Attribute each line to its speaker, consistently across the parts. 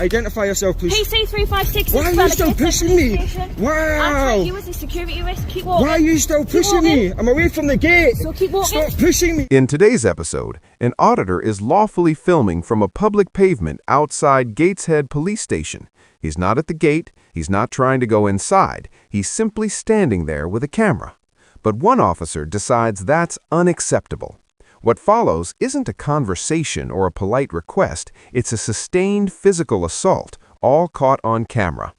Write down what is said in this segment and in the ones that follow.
Speaker 1: Identify yourself, please.
Speaker 2: PC356.
Speaker 1: Why are you still pushing me? Wow.
Speaker 2: You as a security risk. Keep walking.
Speaker 1: Why are you still pushing me? I'm away from the gate.
Speaker 2: So keep walking.
Speaker 1: Stop pushing me.
Speaker 3: In today's episode, an auditor is lawfully filming from a public pavement outside Gateshead Police Station. He's not at the gate, he's not trying to go inside, he's simply standing there with a camera. But one officer decides that's unacceptable. What follows isn't a conversation or a polite request, it's a sustained physical assault, all caught on camera.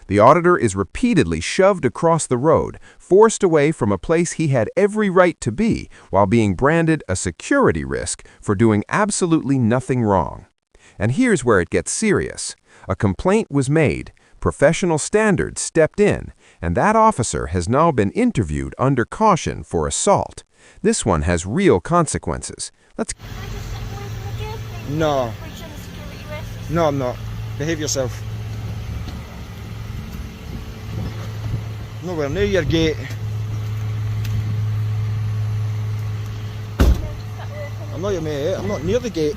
Speaker 3: The auditor is repeatedly shoved across the road, forced away from a place he had every right to be, while being branded a security risk for doing absolutely nothing wrong. And here's where it gets serious. A complaint was made, professional standards stepped in, and that officer has now been interviewed under caution for assault. This one has real consequences. Let's...
Speaker 1: No. No, I'm not. Behave yourself. Nowhere near your gate. I'm not your mate. I'm not near the gate.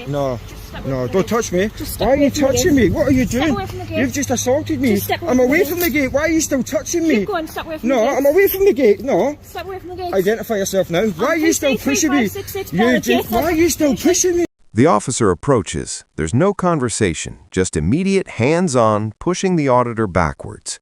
Speaker 1: No. No, don't touch me. Why are you touching me? What are you doing? You've just assaulted me. I'm away from the gate. Why are you still touching me?
Speaker 2: Keep going, step away from the
Speaker 1: No,
Speaker 2: gate.
Speaker 1: I'm away from the gate. No.
Speaker 2: Step away from the gate.
Speaker 1: Identify yourself now. Why are you still pushing me? Why are you still pushing me?
Speaker 3: The officer approaches. There's no conversation, just immediate hands-on pushing the auditor backwards.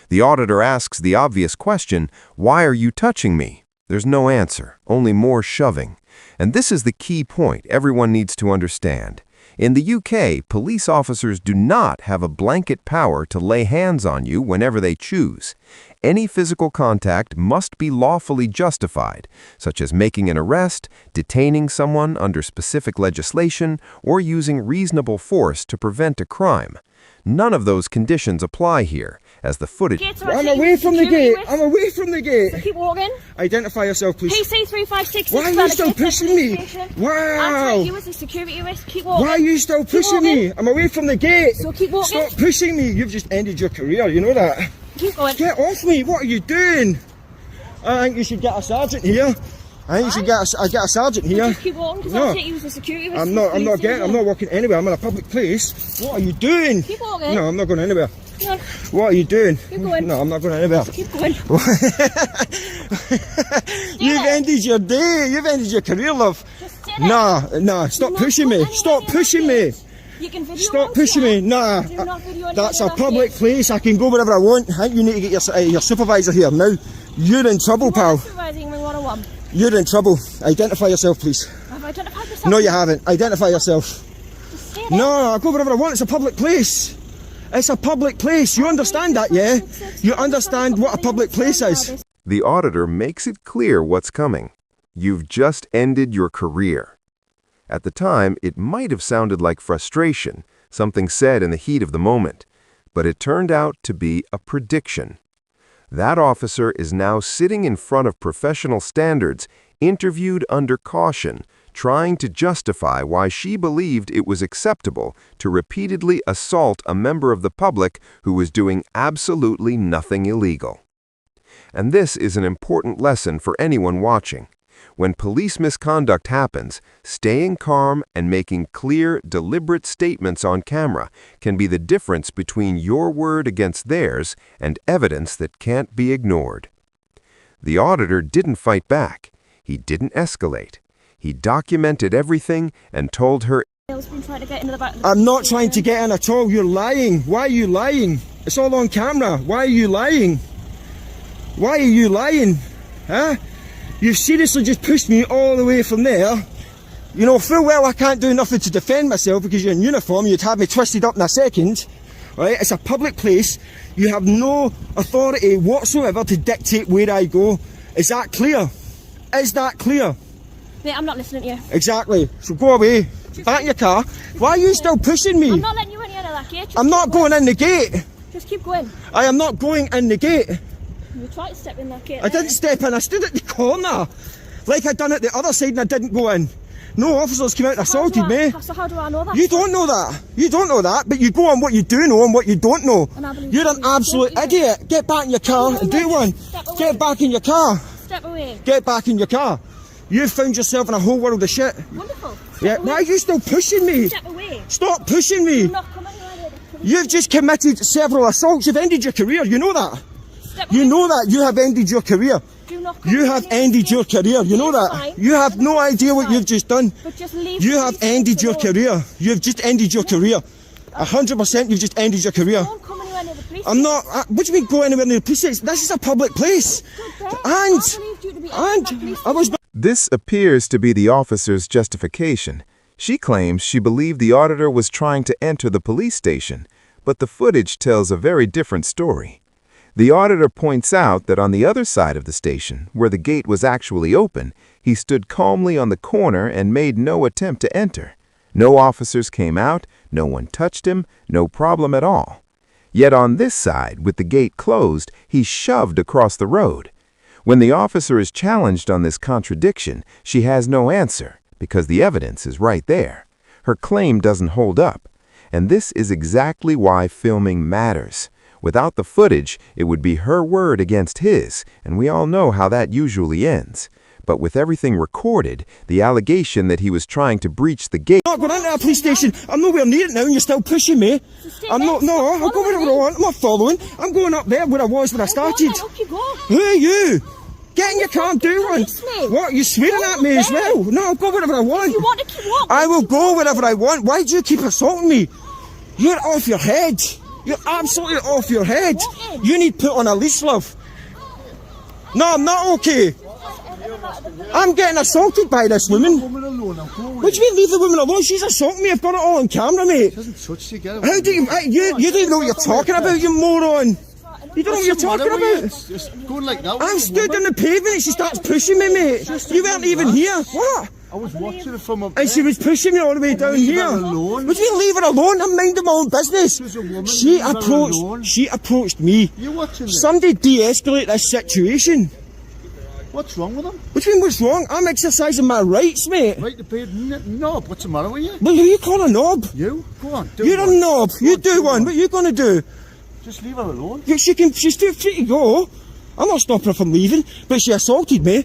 Speaker 3: The auditor asks the obvious question, "Why are you touching me?" There's no answer, only more shoving. And this is the key point everyone needs to understand. In the UK, police officers do not have a blanket power to lay hands on you whenever they choose. Any physical contact must be lawfully justified, such as making an arrest, detaining someone under specific legislation, or using reasonable force to prevent a crime. None of those conditions apply here, as the footage...
Speaker 1: I'm away from the gate. I'm away from the gate.
Speaker 2: So keep walking.
Speaker 1: Identify yourself, please.
Speaker 2: PC356.
Speaker 1: Why are you still pushing me? Wow.
Speaker 2: You as a security risk. Keep walking.
Speaker 1: Why are you still pushing me? I'm away from the gate.
Speaker 2: So keep walking.
Speaker 1: Stop pushing me. You've just ended your career. You know that.
Speaker 2: Keep going.
Speaker 1: Get off me. What are you doing? I think you should get a sergeant here. I think you should get a sergeant here.
Speaker 2: Just keep walking because I'll take you as a security risk.
Speaker 1: I'm not walking anywhere. I'm in a public place. What are you doing?
Speaker 2: Keep walking.
Speaker 1: No, I'm not going anywhere.
Speaker 2: No.
Speaker 1: What are you doing?
Speaker 2: Keep going.
Speaker 1: No, I'm not going anywhere.
Speaker 2: Keep going.
Speaker 1: You've ended your day. You've ended your career, love.
Speaker 2: Just sit
Speaker 1: Nah, stop pushing me. Stop pushing me.
Speaker 2: You can video.
Speaker 1: Stop pushing me. Nah. That's a public place. I can go wherever I want. I think you need to get your supervisor here now. You're in trouble, pal. You're in trouble. Identify yourself, please.
Speaker 2: I've identified myself.
Speaker 1: No, you haven't. Identify yourself.
Speaker 2: Just say
Speaker 1: No, I'll go wherever I want. It's a public place. It's a public place. You understand that, yeah? You understand what a public place is.
Speaker 3: The auditor makes it clear what's coming. You've just ended your career. At the time, it might have sounded like frustration, something said in the heat of the moment, but it turned out to be a prediction. That officer is now sitting in front of professional standards, interviewed under caution, trying to justify why she believed it was acceptable to repeatedly assault a member of the public who was doing absolutely nothing illegal. And this is an important lesson for anyone watching. When police misconduct happens, staying calm and making clear, deliberate statements on camera can be the difference between your word against theirs and evidence that can't be ignored. The auditor didn't fight back. He didn't escalate. He documented everything and told her,
Speaker 1: I'm not trying to get in at all. You're lying. Why are you lying? It's all on camera. Why are you lying? Why are you lying? Huh? You've seriously just pushed me all the way from there. You know full well I can't do nothing to defend myself because you're in uniform. You'd have me twisted up in a second. Right? It's a public place. You have no authority whatsoever to dictate where I go. Is that clear? Is that clear?
Speaker 2: Mate, I'm not listening to you.
Speaker 1: Exactly. So go away. Back in your car. Why are you still pushing me?
Speaker 2: I'm not letting you in that gate.
Speaker 1: I'm not going in the gate.
Speaker 2: Just keep going.
Speaker 1: I am not going in the gate.
Speaker 2: You tried to step in that gate.
Speaker 1: I didn't step in. I stood at the corner. Like I done at the other side and I didn't go in. No officers came out and assaulted me.
Speaker 2: So how do I know that?
Speaker 1: You don't know that. You don't know that. But you go on what you do know and what you don't know. You're an absolute idiot. Get back in your car and do one. Get back in your car.
Speaker 2: Step away.
Speaker 1: Get back in your car. You've found yourself in a whole world of shit.
Speaker 2: Wonderful.
Speaker 1: Yeah, why are you still pushing me?
Speaker 2: Step away.
Speaker 1: Stop pushing me.
Speaker 2: Do not come anywhere near the police
Speaker 1: You've just committed several assaults. You've ended your career. You know that.
Speaker 2: Step
Speaker 1: You
Speaker 2: away.
Speaker 1: know that. You have ended your career.
Speaker 2: Do not come
Speaker 1: You
Speaker 2: anywhere
Speaker 1: have
Speaker 2: near the
Speaker 1: ended your
Speaker 2: police.
Speaker 1: career. You know
Speaker 2: It's
Speaker 1: that.
Speaker 2: fine.
Speaker 1: You have no idea what
Speaker 2: Fine.
Speaker 1: you've just done.
Speaker 2: But just leave
Speaker 1: You
Speaker 2: the
Speaker 1: have
Speaker 2: police
Speaker 1: ended your
Speaker 2: alone.
Speaker 1: career. You've just ended your career. 100% you've just ended your career.
Speaker 2: Don't come anywhere near the police.
Speaker 1: I'm not. What do you mean go anywhere near the police station? This is a public place.
Speaker 2: I
Speaker 1: And
Speaker 2: believed you to be entering that police
Speaker 1: I was.
Speaker 2: station.
Speaker 3: This appears to be the officer's justification. She claims she believed the auditor was trying to enter the police station, but the footage tells a very different story. The auditor points out that on the other side of the station, where the gate was actually open, he stood calmly on the corner and made no attempt to enter. No officers came out, no one touched him, no problem at all. Yet on this side, with the gate closed, he shoved across the road. When the officer is challenged on this contradiction, she has no answer, because the evidence is right there. Her claim doesn't hold up. And this is exactly why filming matters. Without the footage, it would be her word against his, and we all know how that usually ends. But with everything recorded, the allegation that he was trying to breach the gate...
Speaker 1: I'm not going into a police station. I'm nowhere near it now and you're still pushing me.
Speaker 2: stay
Speaker 1: I'm not,
Speaker 2: there.
Speaker 1: no, I'll go
Speaker 2: Follow
Speaker 1: wherever
Speaker 2: me.
Speaker 1: I want. I'm not following. I'm going up there where I was when I started.
Speaker 2: Go on, up you go.
Speaker 1: Who are you? Get in your car and do
Speaker 2: fucking
Speaker 1: one.
Speaker 2: policeman.
Speaker 1: What, you swearing
Speaker 2: Go
Speaker 1: at me as
Speaker 2: there.
Speaker 1: well? No, I'll go wherever I want.
Speaker 2: You want to keep walking?
Speaker 1: I will go wherever I want. Why do you keep assaulting me? You're off your head. You're absolutely off your head. You need put on a leash, love. No, I'm not okay. I'm getting assaulted by this woman.
Speaker 4: Woman alone, I'm going.
Speaker 1: What do you mean leave the woman alone? She's assaulting me. I've got it all on camera, mate.
Speaker 4: Doesn't touch you, get it.
Speaker 1: How do you don't even know what you're talking about, you moron. You don't know what you're talking about.
Speaker 4: Just going like that.
Speaker 1: I'm stood on the pavement and she starts pushing me, mate. You weren't even here. What?
Speaker 4: I was watching it from up
Speaker 1: And she was pushing me all the way down
Speaker 4: Leave
Speaker 1: here.
Speaker 4: her alone.
Speaker 1: What do you mean leave her alone? I'm minding my own business.
Speaker 4: She's a woman,
Speaker 1: She
Speaker 4: leave her alone.
Speaker 1: approached me.
Speaker 4: You watching this?
Speaker 1: Somebody de-escalate this situation.
Speaker 4: What's wrong with them?
Speaker 1: What do you mean what's wrong? I'm exercising my rights, mate.
Speaker 4: Right to pay knob. What's the matter with you?
Speaker 1: Well, who you call a knob?
Speaker 4: You? Go on. Do
Speaker 1: You're
Speaker 4: one.
Speaker 1: a knob.
Speaker 4: Go
Speaker 1: You
Speaker 4: on,
Speaker 1: do one. What are you going to do?
Speaker 4: Just leave her alone.
Speaker 1: She's too free to go. I'm not stopping her from leaving, but she assaulted me.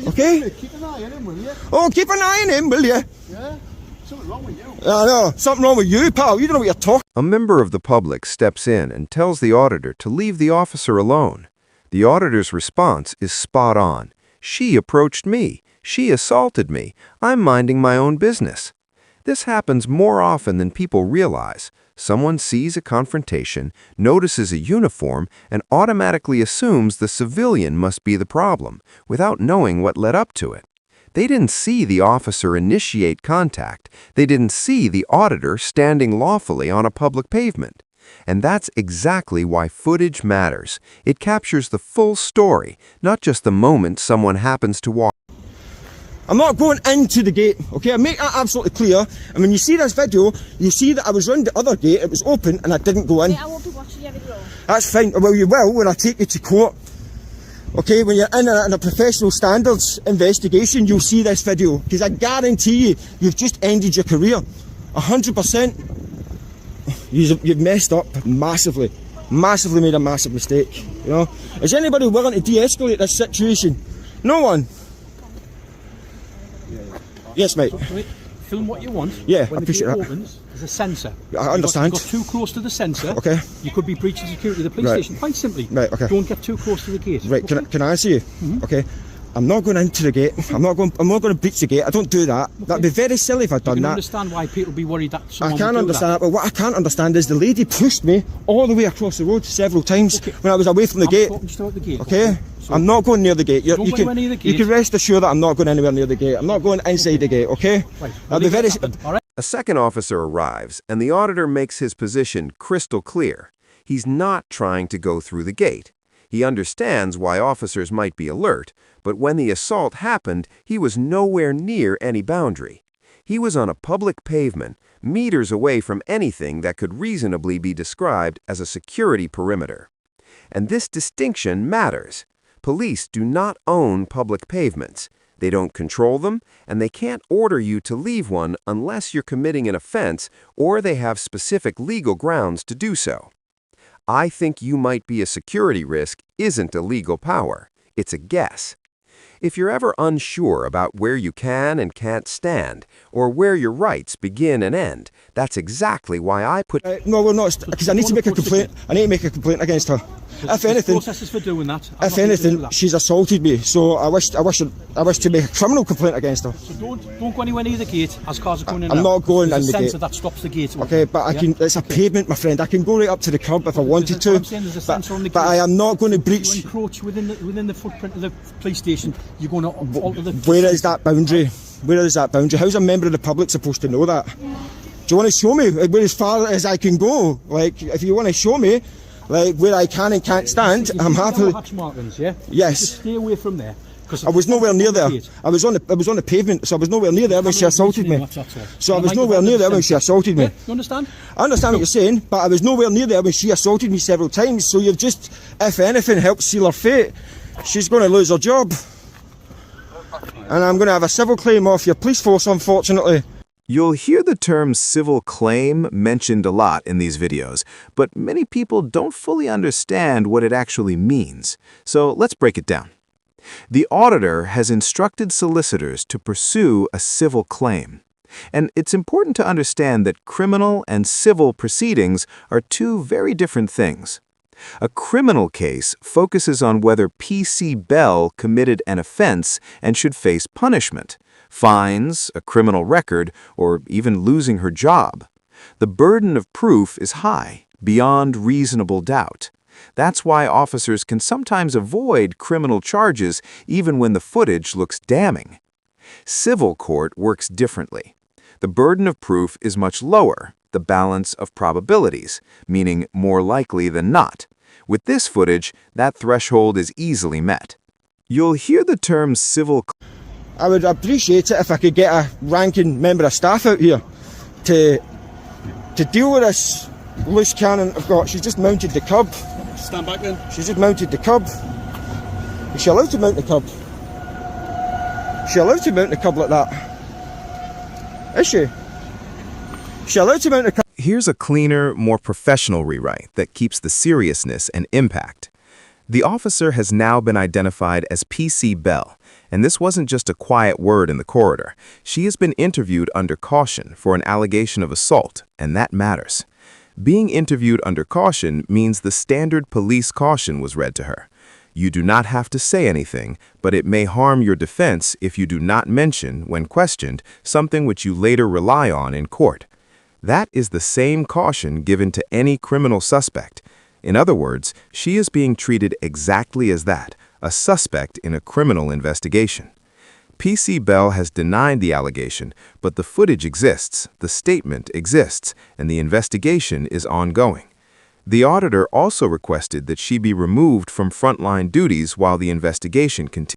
Speaker 1: Okay.
Speaker 4: Keep an eye on him, will you?
Speaker 1: Oh, keep an eye on him, will you?
Speaker 4: Yeah. Something wrong with you.
Speaker 1: I know. Something wrong with you, pal. You don't know what you're talking.
Speaker 3: A member of the public steps in and tells the auditor to leave the officer alone. The auditor's response is spot on. She approached me. She assaulted me. I'm minding my own business. This happens more often than people realize. Someone sees a confrontation, notices a uniform, and automatically assumes the civilian must be the problem, without knowing what led up to it. They didn't see the officer initiate contact. They didn't see the auditor standing lawfully on a public pavement. And that's exactly why footage matters. It captures the full story, not just the moment someone happens to walk.
Speaker 1: I'm not going into the gate, okay? I make that absolutely clear. And when you see this video, you see that I was round the other gate, it was open, and I didn't go in.
Speaker 2: Mate, I won't be watching your video.
Speaker 1: That's fine. Well, you will when I take you to court. Okay, when you're in a professional standards investigation, you'll see this video. Because I guarantee you, you've just ended your career. 100%. You've messed up massively. Massively made a massive mistake. You know? Is anybody willing to de-escalate this situation? No one. Yes, mate.
Speaker 5: Film what you want.
Speaker 1: Yeah,
Speaker 5: when
Speaker 1: I appreciate
Speaker 5: the gate
Speaker 1: that.
Speaker 5: opens, there's a sensor.
Speaker 1: I understand.
Speaker 5: You got too close to the sensor.
Speaker 1: Okay.
Speaker 5: You could be breaching security of the police
Speaker 1: Right.
Speaker 5: station. Quite simply.
Speaker 1: Right, okay.
Speaker 5: Don't get too close to the gate.
Speaker 1: Right,
Speaker 5: Okay?
Speaker 1: can I answer you? Okay. I'm not going into the gate. I'm not going to breach the gate. I don't do that. That'd be very silly if I'd
Speaker 5: You
Speaker 1: done
Speaker 5: can
Speaker 1: that.
Speaker 5: understand why people be worried that
Speaker 1: I
Speaker 5: someone
Speaker 1: can
Speaker 5: would do
Speaker 1: understand
Speaker 5: that.
Speaker 1: that, but what I can't understand is the lady pushed me all the way across the road several times
Speaker 5: Okay.
Speaker 1: when I was away from the
Speaker 5: I'm
Speaker 1: gate.
Speaker 5: talking just about the gate.
Speaker 1: Okay?
Speaker 5: So
Speaker 1: I'm not going near the gate.
Speaker 5: Don't go anywhere near the
Speaker 1: You
Speaker 5: gate.
Speaker 1: can rest assured that I'm not going anywhere near the gate. I'm not going inside the gate, okay?
Speaker 5: Right.
Speaker 1: That'd be very...
Speaker 5: All right.
Speaker 3: A second officer arrives, and the auditor makes his position crystal clear. He's not trying to go through the gate. He understands why officers might be alert, but when the assault happened, he was nowhere near any boundary. He was on a public pavement, meters away from anything that could reasonably be described as a security perimeter. And this distinction matters. Police do not own public pavements. They don't control them, and they can't order you to leave one unless you're committing an offense or they have specific legal grounds to do so. I think you might be a security risk isn't a legal power. It's a guess. If you're ever unsure about where you can and can't stand, or where your rights begin and end, that's exactly why I put...
Speaker 1: No, we're not, because I need to make a complaint. I need to make a complaint against her. If anything,
Speaker 5: processes for doing that.
Speaker 1: if anything, she's assaulted me. So I wish to make a criminal complaint against her.
Speaker 5: So don't go anywhere near the gate as cars are going in.
Speaker 1: I'm not going
Speaker 5: in
Speaker 1: the gate.
Speaker 5: Sensor that stops the gate.
Speaker 1: Okay, but I can. It's a pavement, my friend. I can go right up to the curb if I wanted to.
Speaker 5: I'm saying there's a sensor on the gate.
Speaker 1: But I am not going to
Speaker 5: You
Speaker 1: breach.
Speaker 5: encroach within the footprint of the police station. You're going to alter the.
Speaker 1: Where is that boundary? Where is that boundary? How's a member of the public supposed to know that? Do you want to show me where as far as I can go? Like, if you want to show me, like where I can and can't stand, I'm happy.
Speaker 5: Hatch markings, yeah?
Speaker 1: Yes.
Speaker 5: Just stay away from there.
Speaker 1: I was nowhere near there. I was on the pavement, so I was nowhere near there when she assaulted me. So I was nowhere near there when she assaulted me.
Speaker 5: Yeah, you understand?
Speaker 1: I understand what you're saying, but I was nowhere near there when she assaulted me several times. So you've just, if anything, helped seal her fate. She's going to lose her job, and I'm going to have a civil claim off your police force, unfortunately.
Speaker 3: You'll hear the term civil claim mentioned a lot in these videos, but many people don't fully understand what it actually means. So let's break it down. The auditor has instructed solicitors to pursue a civil claim. And it's important to understand that criminal and civil proceedings are two very different things. A criminal case focuses on whether P.C. Bell committed an offense and should face punishment, fines, a criminal record, or even losing her job. The burden of proof is high, beyond reasonable doubt. That's why officers can sometimes avoid criminal charges even when the footage looks damning. Civil court works differently. The burden of proof is much lower, the balance of probabilities, meaning more likely than not. With this footage, that threshold is easily met. You'll hear the term civil...
Speaker 1: I would appreciate it if I could get a ranking member of staff out here to deal with this loose cannon I've got. She's just mounted the curb.
Speaker 5: Stand back then.
Speaker 1: She's just mounted the curb. Is she allowed to mount the curb? Is she allowed to mount the curb like that? Is she? Is she allowed to mount the curb?
Speaker 3: Here's a cleaner, more professional rewrite that keeps the seriousness and impact. The officer has now been identified as P.C. Bell, and this wasn't just a quiet word in the corridor. She has been interviewed under caution for an allegation of assault, and that matters. Being interviewed under caution means the standard police caution was read to her. You do not have to say anything, but it may harm your defense if you do not mention, when questioned, something which you later rely on in court. That is the same caution given to any criminal suspect. In other words, she is being treated exactly as that, a suspect in a criminal investigation. P.C. Bell has denied the allegation, but the footage exists, the statement exists, and the investigation is ongoing. The auditor also requested that she be removed from frontline duties while the investigation continues.